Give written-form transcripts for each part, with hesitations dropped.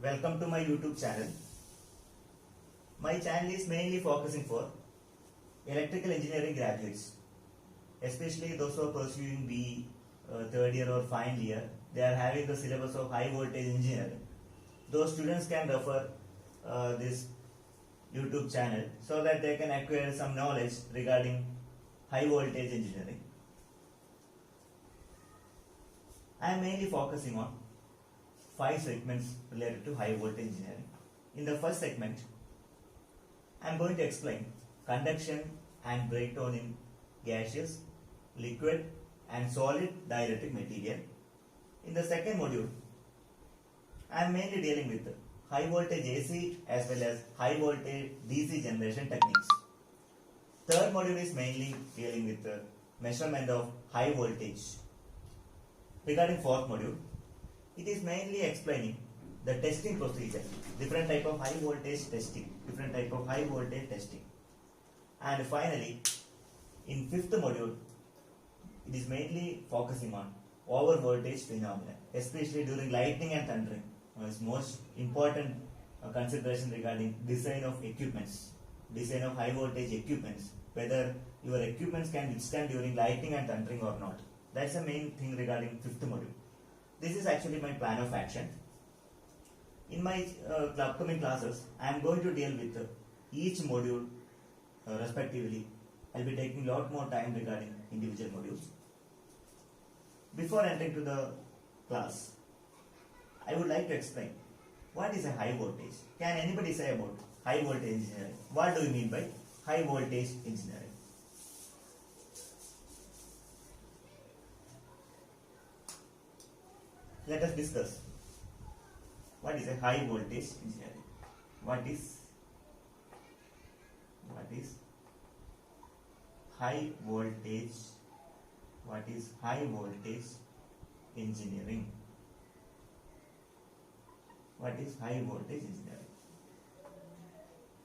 Welcome to my YouTube channel. My channel is mainly focusing for electrical engineering graduates, especially those who are pursuing BE third year or final year. They are having the syllabus of high voltage engineering. Those students can refer this YouTube channel so that they can acquire some knowledge regarding high voltage engineering. I am mainly focusing on 5 segments related to high voltage engineering. In the first segment, I am going to explain conduction and breakdown in gaseous, liquid and solid dielectric material. In the second module, I am mainly dealing with high voltage AC as well as high voltage DC generation techniques. Third module is mainly dealing with the measurement of high voltage. Regarding fourth module, it is mainly explaining the testing procedure, different type of high voltage testing, And finally, in fifth module, it is mainly focusing on over voltage phenomena, especially during lightning and thundering. It's most important consideration regarding design of equipments, design of high voltage equipments, whether your equipments can withstand during lightning and thundering or not. That's the main thing regarding fifth module. This is actually my plan of action. In my upcoming classes, I am going to deal with each module respectively. I will be taking a lot more time regarding individual modules. Before entering to the class, I would like to explain what is a high voltage. Can anybody say about high voltage engineering? What do you mean by high voltage engineering? Let us discuss what is a high voltage engineering. What is high voltage? What is high voltage engineering? What is high voltage engineering?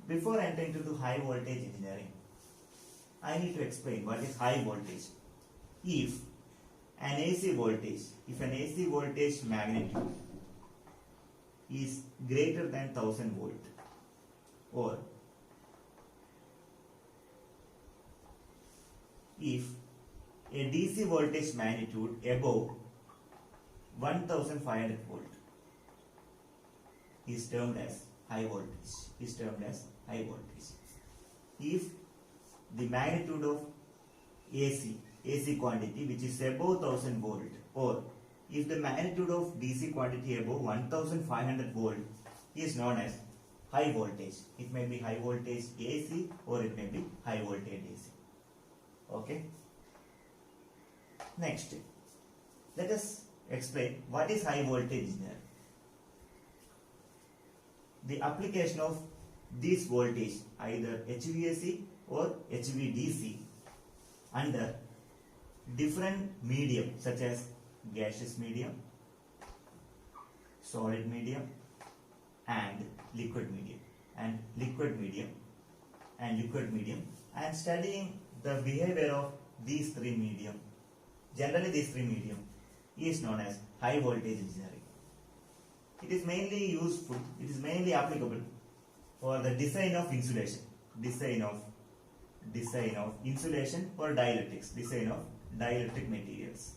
Before entering into high voltage engineering, I need to explain what is high voltage. If an AC voltage magnitude is greater than 1000 volt, or if a DC voltage magnitude above 1500 volt is termed as high voltage. If the magnitude of AC quantity which is above 1000 volt, or if the magnitude of DC quantity above 1500 volt is known as high voltage. It may be high voltage AC or it may be high voltage DC. Okay. Next, let us explain what is high voltage engineering. The application of this voltage, either HVAC or HVDC, under different medium such as gaseous medium, solid medium and liquid medium, I am studying the behavior of these three medium. Generally these three medium is known as high voltage engineering. It is mainly applicable for the design of insulation, or dielectrics, design of dielectric materials,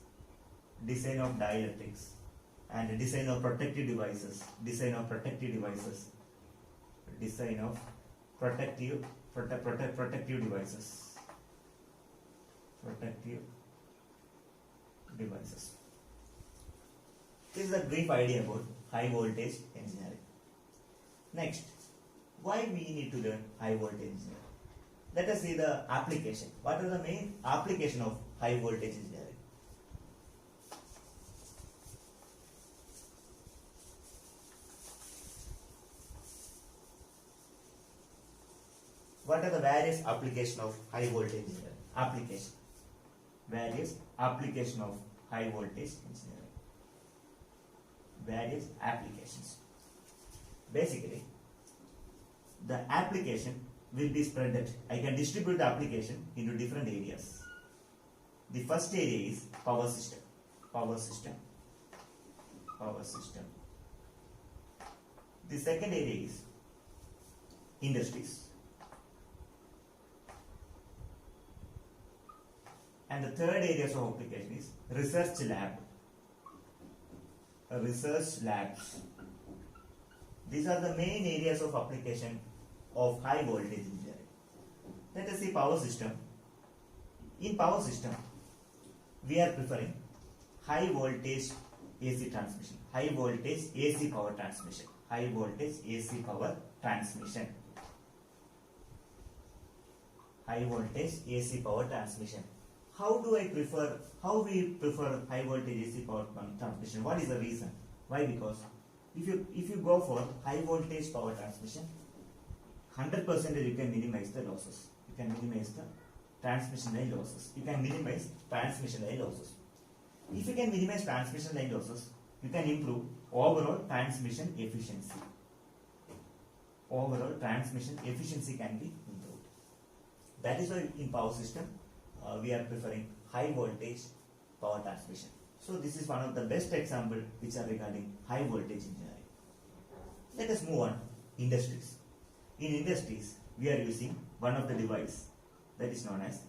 design of dielectrics, and design of protective devices, protective devices. This is a brief idea about high voltage engineering. Next, why we need to learn high voltage engineering? Let us see the application. What are the main application of high voltage engineering? What are the various applications of high voltage engineering? Various application of high voltage engineering. Various applications. Basically, the application will be spread. I can distribute the application into different areas. The first area is power system. The second area is industries. And the third areas of application is research lab. Research labs. These are the main areas of application of high voltage engineering. Let us see power system. In power system, we are preferring high voltage AC transmission. High voltage AC power transmission. High voltage AC power transmission. High voltage AC power transmission. How we prefer high voltage AC power transmission? What is the reason? Why? Because if you go for high voltage power transmission, 100% you can minimize the losses. You can minimize the transmission line losses. You can minimize transmission line losses. If you can minimize transmission line losses, you can improve overall transmission efficiency. Overall transmission efficiency can be improved. That is why in power system we are preferring high voltage power transmission. So this is one of the best example which are regarding high voltage engineering. Let us move on industries. In industries, we are using one of the device that is known as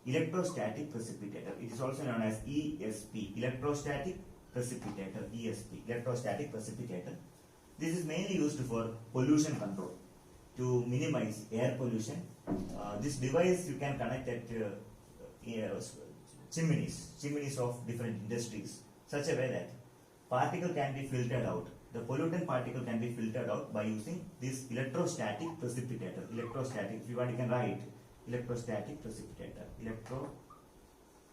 electrostatic precipitator. It is also known as ESP, electrostatic precipitator, ESP, electrostatic precipitator. This is mainly used for pollution control, to minimize air pollution. This device you can connect at chimneys of different industries, such a way that particle can be filtered out. The pollutant particle can be filtered out by using this electrostatic precipitator. Electrostatic, if you want you can write electrostatic precipitator.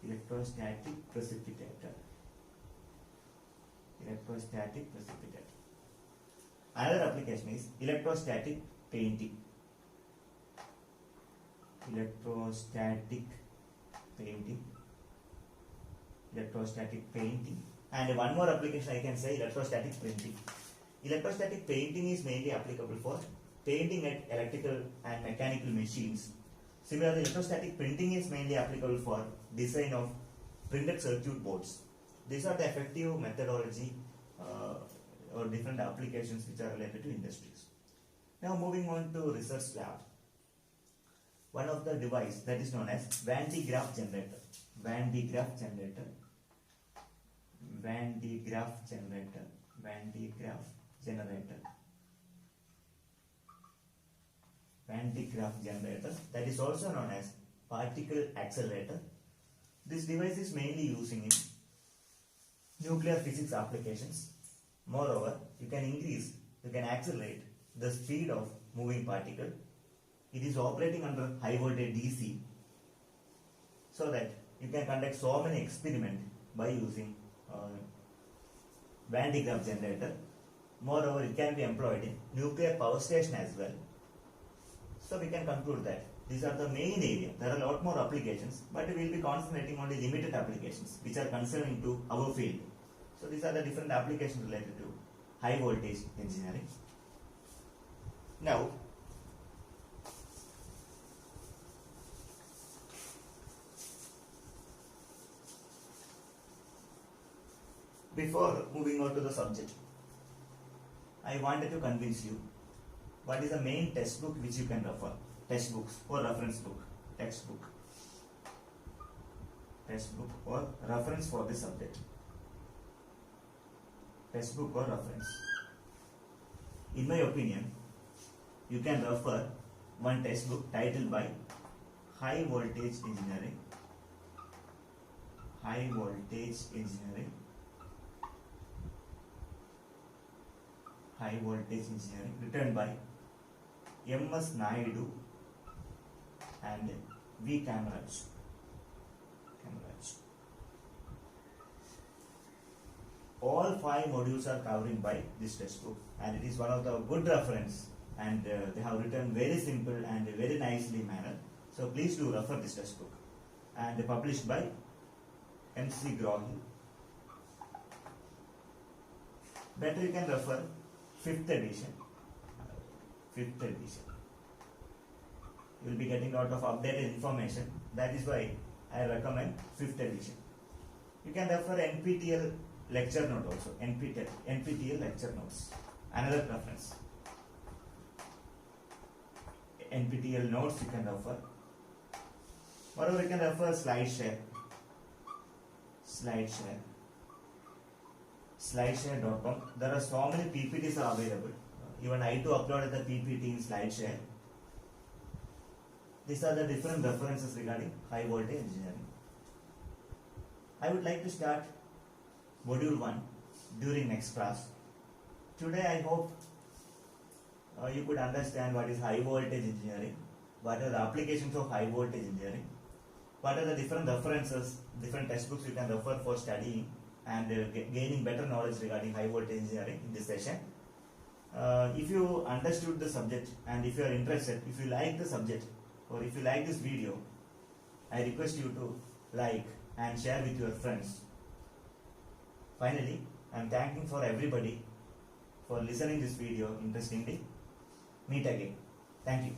Electrostatic precipitator. Electrostatic precipitator. Another application is electrostatic painting. Electrostatic painting. Electrostatic painting. And one more application I can say, electrostatic printing. Electrostatic painting is mainly applicable for painting at electrical and mechanical machines. Similarly, electrostatic printing is mainly applicable for design of printed circuit boards. These are the effective methodology or different applications which are related to industries. Now moving on to research lab. One of the device that is known as Van de Graaff generator. Van de Graaff generator. Van de Graaff generator. Van de Graaff generator. Van de Graaff generator, that is also known as particle accelerator. This device is mainly using in nuclear physics applications. Moreover, you can accelerate the speed of moving particle. It is operating under high voltage DC, so that you can conduct so many experiments by using Van de Graaff generator. Moreover, it can be employed in nuclear power station as well. So we can conclude that these are the main area. There are a lot more applications, but we will be concentrating on the limited applications which are concerning to our field. So these are the different applications related to high voltage engineering. Now, before moving on to the subject, I wanted to convince you what is the main textbook which you can refer. Textbooks or reference book. Textbook or reference for the subject. Textbook or reference. In my opinion, you can refer one textbook titled by High Voltage Engineering. High Voltage Engineering. High Voltage Engineering, written by M.S. Naidu and V. Kamaraj. All 5 modules are covered by this textbook, and it is one of the good reference, and they have written very simple and very nicely manner. So please do refer this textbook, and published by M.C. Grohi. Better you can refer 5th edition. 5th edition. You will be getting a lot of updated information. That is why I recommend 5th edition. You can refer NPTEL lecture note also. NPTEL lecture notes. Another preference. NPTEL notes you can refer. Moreover, you can refer SlideShare. Slideshare.com. There are so many PPTs are available. Even I too uploaded the PPT in SlideShare. These are the different references regarding high voltage engineering. I would like to start module 1 during next class. Today I hope you could understand what is high voltage engineering, what are the applications of high voltage engineering, what are the different references, different textbooks you can refer for studying and gaining better knowledge regarding high voltage engineering in this session. If you understood the subject and if you are interested, if you like the subject or if you like this video, I request you to like and share with your friends. Finally, I am thanking for everybody for listening this video interestingly. Meet again. Thank you.